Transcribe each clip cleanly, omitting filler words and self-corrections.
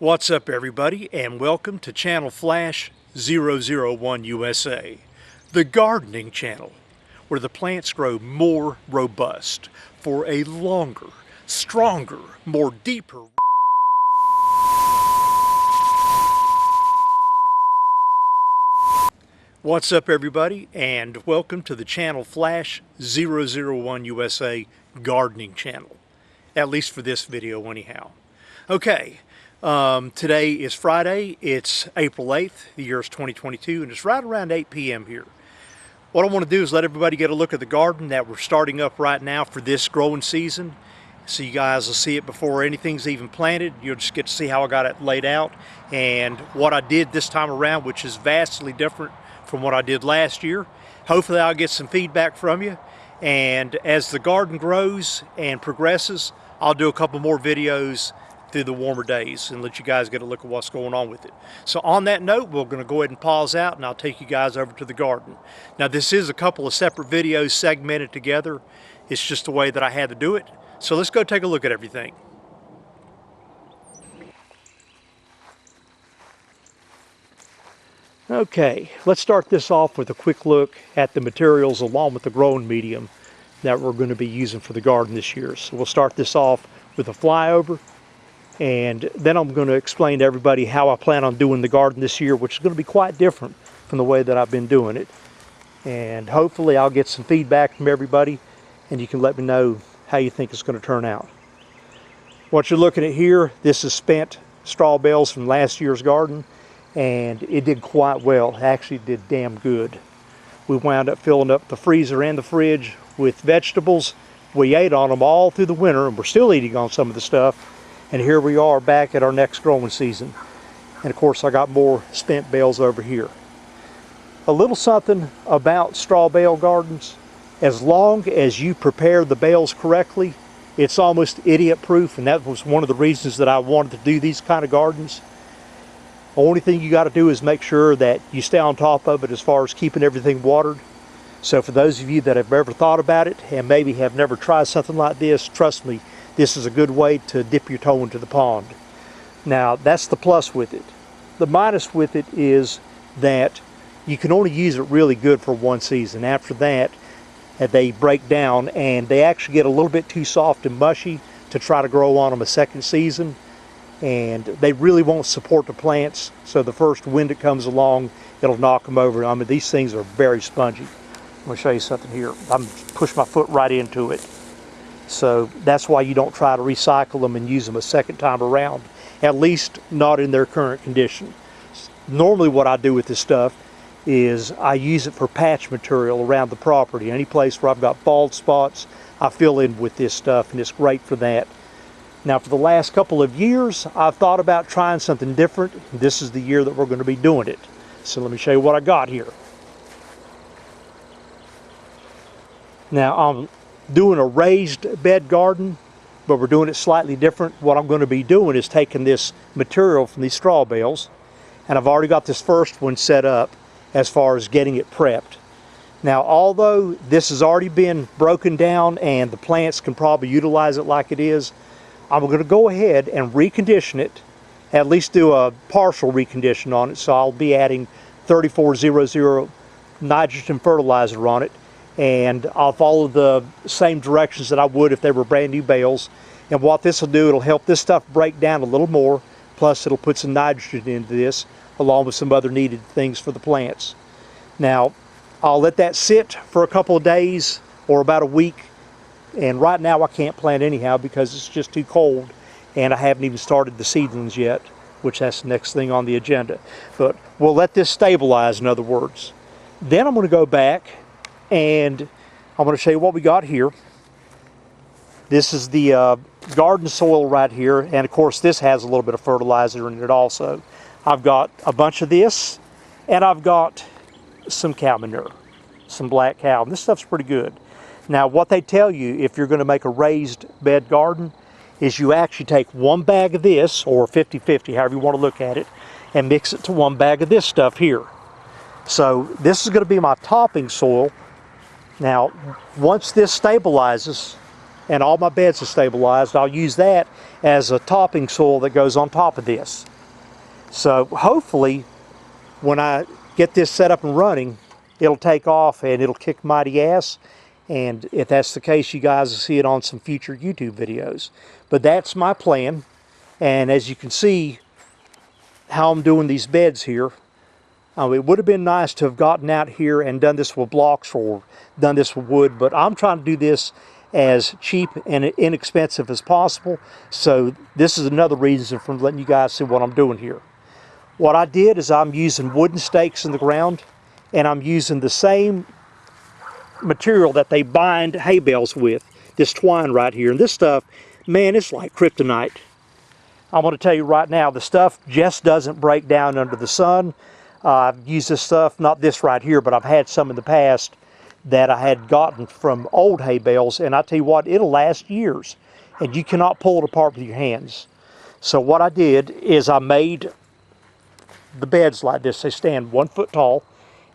What's up everybody, and welcome to Channel Flash 001 USA, the gardening channel, where the plants grow more robust for a longer, stronger, more deeper. What's up everybody, and welcome to the Channel Flash 001 USA gardening channel, at least for this video anyhow. Okay. Today is Friday, it's April 8th, the year is 2022, and it's right around 8 p.m. here. What I want to do is let everybody get a look at the garden that we're starting up right now for this growing season. So you guys will see it before anything's even planted. You'll just get to see how I got it laid out and what I did this time around, which is vastly different from what I did last year. Hopefully I'll get some feedback from you. And as the garden grows and progresses, I'll do a couple more videos through the warmer days and let you guys get a look at what's going on with it. So on that note, we're going to go ahead and pause out and I'll take you guys over to the garden. Now this is a couple of separate videos segmented together. It's just the way that I had to do it. So let's go take a look at everything. Okay, let's start this off with a quick look at the materials along with the growing medium that we're going to be using for the garden this year. So we'll start this off with a flyover. And then I'm going to explain to everybody how I plan on doing the garden this year, which is going to be quite different from the way that I've been doing it. And hopefully I'll get some feedback from everybody and you can let me know how you think it's going to turn out. What you're looking at here, this is spent straw bales from last year's garden, and it did quite well. It actually did damn good. We wound up filling up the freezer and the fridge with vegetables. We ate on them all through the winter, and we're still eating on some of the stuff. And here we are back at our next growing season. And of course I got more spent bales over here. A little something about straw bale gardens. As long as you prepare the bales correctly, it's almost idiot proof, and that was one of the reasons that I wanted to do these kind of gardens. The only thing you got to do is make sure that you stay on top of it as far as keeping everything watered. So for those of you that have ever thought about it and maybe have never tried something like this, trust me, this is a good way to dip your toe into the pond. Now, that's the plus with it. The minus with it is that you can only use it really good for one season. After that, they break down and they actually get a little bit too soft and mushy to try to grow on them a second season. And they really won't support the plants. So the first wind that comes along, it'll knock them over. I mean, these things are very spongy. I'm going to show you something here. I'm pushing my foot right into it. So that's why you don't try to recycle them and use them a second time around, at least not in their current condition. Normally what I do with this stuff is I use it for patch material around the property. Any place where I've got bald spots, I fill in with this stuff, and it's great for that. Now for the last couple of years, I've thought about trying something different. This is the year that we're going to be doing it. So let me show you what I got here. Now I'm doing a raised bed garden, but we're doing it slightly different. What I'm going to be doing is taking this material from these straw bales, and I've already got this first one set up as far as getting it prepped. Now, although this has already been broken down and the plants can probably utilize it like it is, I'm going to go ahead and recondition it, at least do a partial recondition on it. So I'll be adding 3400 nitrogen fertilizer on it. And I'll follow the same directions that I would if they were brand new bales. And what this will do, it'll help this stuff break down a little more, plus it'll put some nitrogen into this along with some other needed things for the plants. Now I'll let that sit for a couple of days or about a week, and right now I can't plant anyhow because it's just too cold and I haven't even started the seedlings yet, which that's the next thing on the agenda. But we'll let this stabilize, in other words. Then I'm going to go back and I'm going to show you what we got here. This is the garden soil right here, and of course this has a little bit of fertilizer in it also. I've got a bunch of this, and I've got some cow manure, some black cow, and this stuff's pretty good. Now what they tell you if you're going to make a raised bed garden is you actually take one bag of this, or 50-50, however you want to look at it, and mix it to one bag of this stuff here. So this is going to be my topping soil. Now, once this stabilizes and all my beds are stabilized, I'll use that as a topping soil that goes on top of this. So hopefully when I get this set up and running, it'll take off and it'll kick mighty ass. And if that's the case, you guys will see it on some future YouTube videos. But that's my plan. And as you can see how I'm doing these beds here, it would have been nice to have gotten out here and done this with blocks or done this with wood, but I'm trying to do this as cheap and inexpensive as possible. So this is another reason for letting you guys see what I'm doing here. What I did is I'm using wooden stakes in the ground, and I'm using the same material that they bind hay bales with, this twine right here. And this stuff, man, it's like kryptonite. I'm going to tell you right now, the stuff just doesn't break down under the sun. I've used this stuff, not this right here, but I've had some in the past that I had gotten from old hay bales, and I tell you what, it'll last years, and you cannot pull it apart with your hands. So what I did is I made the beds like this. They stand 1 foot tall,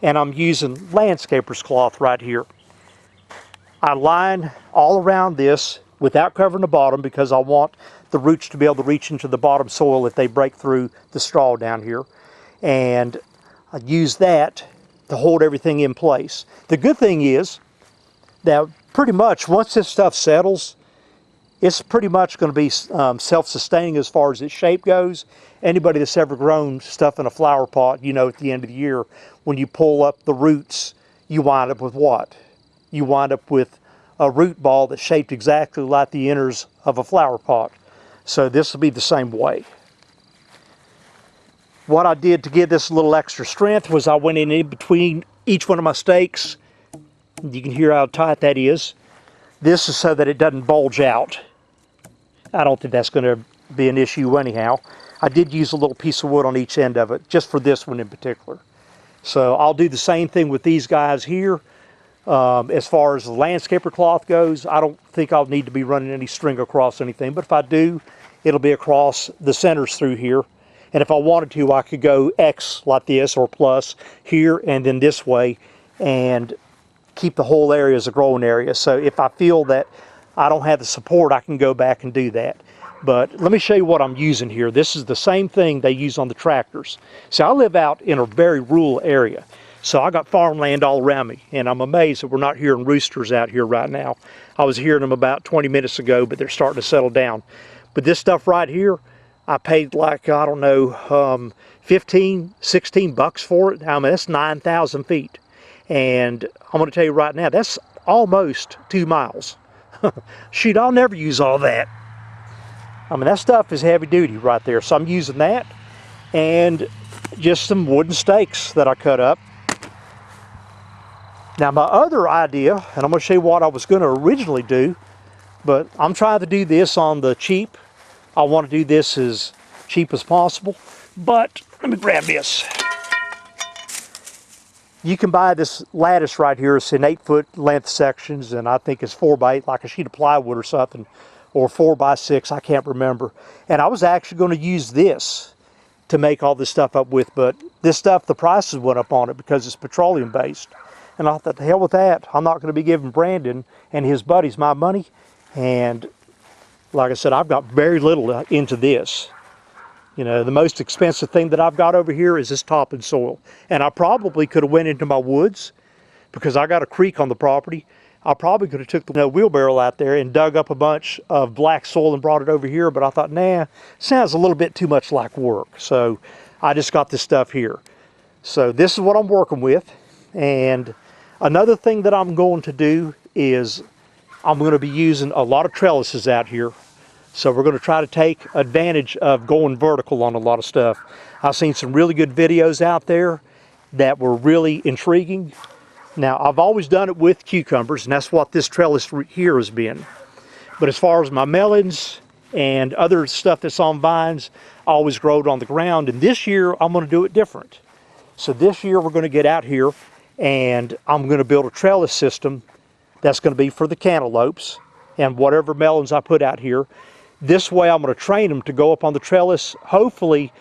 and I'm using landscaper's cloth right here. I line all around this without covering the bottom because I want the roots to be able to reach into the bottom soil if they break through the straw down here. And I use that to hold everything in place. The good thing is that pretty much once this stuff settles, it's pretty much going to be self-sustaining as far as its shape goes. Anybody that's ever grown stuff in a flower pot, you know, at the end of the year, when you pull up the roots, you wind up with what? You wind up with a root ball that's shaped exactly like the inners of a flower pot. So this will be the same way. What I did to give this a little extra strength was I went in between each one of my stakes. You can hear how tight that is. This is so that it doesn't bulge out. I don't think that's going to be an issue anyhow. I did use a little piece of wood on each end of it, just for this one in particular. So I'll do the same thing with these guys here. As far as the landscaper cloth goes, I don't think I'll need to be running any string across anything, but if I do, it'll be across the centers through here. And if I wanted to, I could go X like this or plus here and then this way and keep the whole area as a growing area. So if I feel that I don't have the support, I can go back and do that. But let me show you what I'm using here. This is the same thing they use on the tractors. So I live out in a very rural area. So I got farmland all around me, and I'm amazed that we're not hearing roosters out here right now. I was hearing them about 20 minutes ago, but they're starting to settle down. But this stuff right here, I paid like, I don't know, 15, 16 bucks for it. I mean, that's 9,000 feet. And I'm going to tell you right now, that's almost 2 miles. Shoot, I'll never use all that. I mean, that stuff is heavy duty right there. So I'm using that and just some wooden stakes that I cut up. Now my other idea, and I'm going to show you what I was going to originally do, but I'm trying to do this on the cheap. I want to do this as cheap as possible, but let me grab this. You can buy this lattice right here. It's in 8-foot length sections, and I think it's 4x8, like a sheet of plywood or something, or 4x6, I can't remember. And I was actually going to use this to make all this stuff up with, but this stuff, the prices went up on it because it's petroleum based. And I thought, the hell with that. I'm not going to be giving Brandon and his buddies my money. And like I said, I've got very little into this. You know, the most expensive thing that I've got over here is this topping soil. And I probably could have went into my woods because I got a creek on the property. I probably could have took the wheelbarrow out there and dug up a bunch of black soil and brought it over here. But I thought, nah, sounds a little bit too much like work. So I just got this stuff here. So this is what I'm working with. And another thing that I'm going to do is I'm going to be using a lot of trellises out here. So we're going to try to take advantage of going vertical on a lot of stuff. I've seen some really good videos out there that were really intriguing. Now, I've always done it with cucumbers, and that's what this trellis here has been. But as far as my melons and other stuff that's on vines, I always grow it on the ground. And this year, I'm going to do it different. So this year, we're going to get out here, and I'm going to build a trellis system that's going to be for the cantaloupes and whatever melons I put out here. This way I'm going to train them to go up on the trellis. Hopefully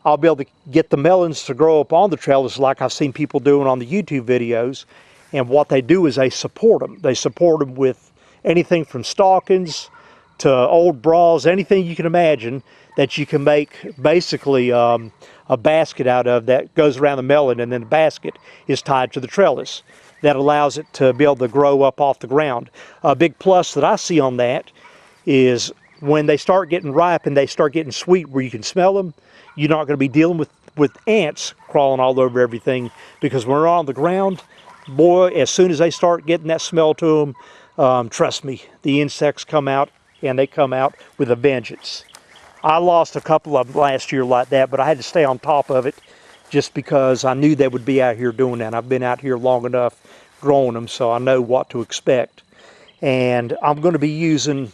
I'll be able to get the melons to grow up on the trellis like I've seen people doing on the YouTube videos. And what they do is they support them. They support them with anything from stockings to old bras, anything you can imagine. that you can make basically a basket out of that goes around the melon, and then the basket is tied to the trellis. That allows it to be able to grow up off the ground. A big plus that I see on that is when they start getting ripe and they start getting sweet where you can smell them, you're not going to be dealing with ants crawling all over everything, because when they're on the ground, boy, as soon as they start getting that smell to them, trust me, the insects come out, and they come out with a vengeance. I lost a couple of them last year like that, but I had to stay on top of it just because I knew they would be out here doing that. I've been out here long enough growing them, so I know what to expect. And I'm going to be using,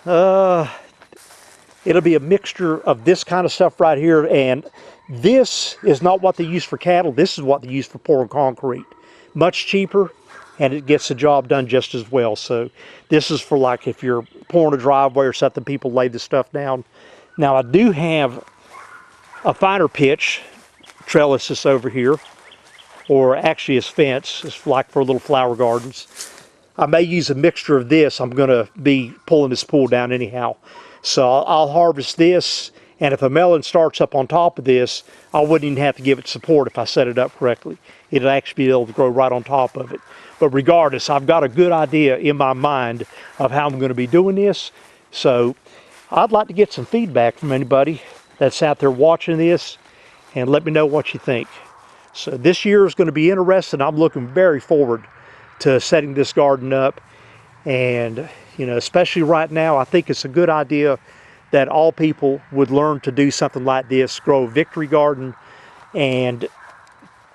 it'll be a mixture of this kind of stuff right here, and this is not what they use for cattle. This is what they use for pouring concrete. Much cheaper, and it gets the job done just as well. So this is for like if you're pouring a driveway or something, people lay this stuff down. Now I do have a finer pitch trellis over here, or actually it's fence. It's like for little flower gardens. I may use a mixture of this. I'm going to be pulling this pool down anyhow. So I'll harvest this, and if a melon starts up on top of this, I wouldn't even have to give it support if I set it up correctly. It'll actually be able to grow right on top of it. But regardless, I've got a good idea in my mind of how I'm going to be doing this. So I'd like to get some feedback from anybody that's out there watching this, and let me know what you think. So this year is going to be interesting. I'm looking very forward to setting this garden up, and you know, especially right now, I think it's a good idea that all people would learn to do something like this, grow a victory garden, and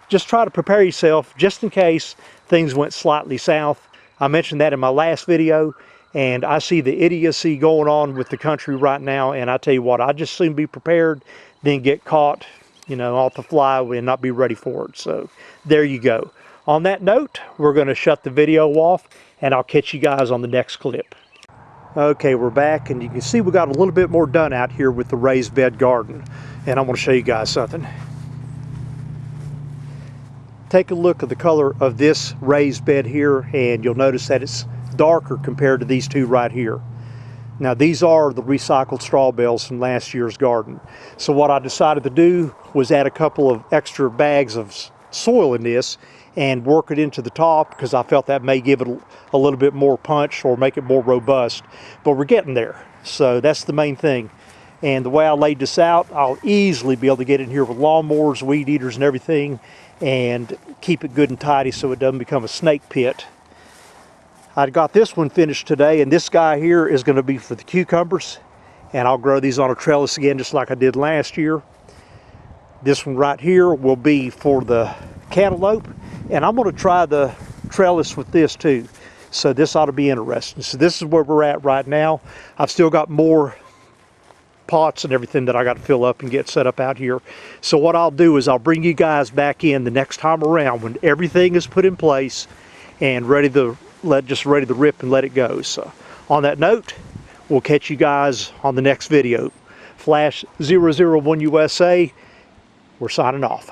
just try to prepare yourself just in case things went slightly south. I mentioned that in my last video, and I see the idiocy going on with the country right now, and I tell you what, I'd just soon be prepared than get caught, you know, off the fly and not be ready for it. So there you go. On that note, we're going to shut the video off, and I'll catch you guys on the next clip. Okay, we're back, and you can see we got a little bit more done out here with the raised bed garden, and I'm going to show you guys something. Take a look at the color of this raised bed here, and you'll notice that it's darker compared to these two right here. Now these are the recycled straw bales from last year's garden. So what I decided to do was add a couple of extra bags of soil in this and work it into the top, because I felt that may give it a little bit more punch or make it more robust. But we're getting there, so that's the main thing. And the way I laid this out, I'll easily be able to get in here with lawnmowers, weed eaters and everything, and keep it good and tidy so it doesn't become a snake pit. I got this one finished today, and this guy here is going to be for the cucumbers, and I'll grow these on a trellis again just like I did last year. This one right here will be for the cantaloupe, and I'm going to try the trellis with this too. So this ought to be interesting. So this is where we're at right now. I've still got more pots and everything that I got to fill up and get set up out here. So what I'll do is I'll bring you guys back in the next time around when everything is put in place and ready to rip and let it go. So on that note, we'll catch you guys on the next video. Flash 001 USA, we're signing off.